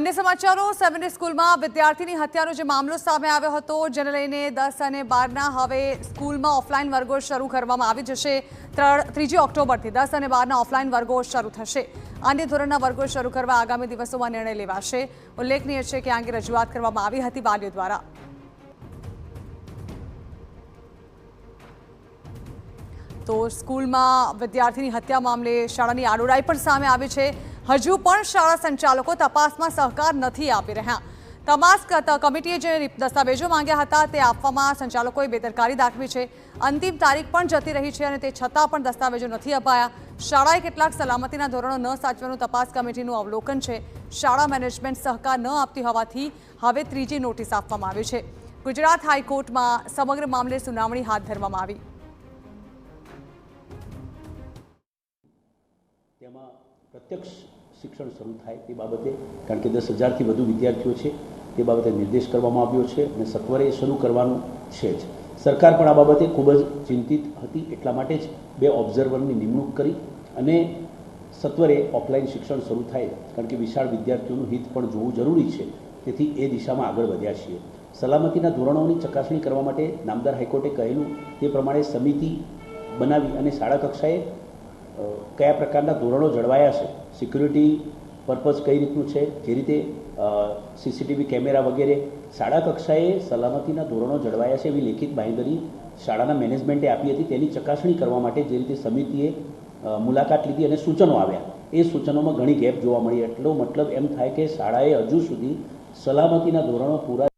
अन्य समाचारों seventy school में विद्यार्थी हत्यानो जो मामलो सामे आव्यो हतो जेने लईने 10 અને 12 हवे स्कूल में ऑफलाइन वर्गो शुरू करवामां आवी जशे। 3 ऑक्टोबर थी 10 અને 12 ऑफलाइन वर्गो शुरू थशे। अन्य धोरणना वर्गो शुरू करवा आगामी दिवसों में निर्णय लेवाशे। उल्लेखनीय है कि आ अंगे रजूआत करवामां आवी हती वालीओ द्वारा। तो स्कूल में विद्यार्थी हत्या मामले शाळानी आडोडाई पण सामे आवी छे। हजू पण शाळा संचालको तपास में सहकार नहीं आपी रह्या। तपास कमिटीए जे दस्तावेजों मांग्या हता ते आपवामां संचालकोए बेदरकारी दाखवी छे। अंतिम तारीख पण जती रही छे अने ते छतां पण दस्तावेजो नहीं अपाया। शाळाए केटलाक सलामतीना धोरणो न साचवानुं तपास कमिटीनुं अवलोकन छे। शाळा मेनेजमेंट सहकार न आपती होवाथी हवे त्रीजी नोटिस आपवामां आवी छे। गुजरात हाईकोर्टमां समग्र मामले सुनावणी हाथ धरवामां आवी। प्रत्यक्ष शिक्षण शुरू थाय ते बाबते कारण के 10,000 थी वधु विद्यार्थीओ छे ते बाबते निर्देश करवामां आव्यो छे अने सत्वरे शुरू करवानुं छे ज। सरकार पण आ बाबते खूब ज चिंतित हती एटला माटे ज 2 ऑब्जर्वरनी निमणूक करी अने सत्वरे ऑफलाइन शिक्षण शुरू थाय कारण के विशाळ विद्यार्थीओनुं हित पण जोवुं जरूरी छे तेथी ए दिशामां आगळ वध्या छीए। सलामतीना धोरणोनी चकासणी करवा माटे नामदार हाईकोर्टे कहेલું ते प्रमाणे समिति बनावी अने शाळा कक्षाए क्या प्रकारना धोरणों जळवाया है, सिक्योरिटी पर्पज कई रीतनु है, जे रीते सीसीटीवी कैमरा वगैरह शाळा कक्षाए सलामतीना धोरणों जळवाया है एवी लेखित बांहेधरी शाळाना मेनेजमेंटे आपी हती। तेनी चकासणी करवा माटे जे रीते समितिए मुलाकात लीधी अने सूचनो आव्या ए सूचनोमां घणी गैप जोवा मळी। एटलो मतलब एम थाय के शाळाए हजू सुधी सलामतीना धोरणों पूरा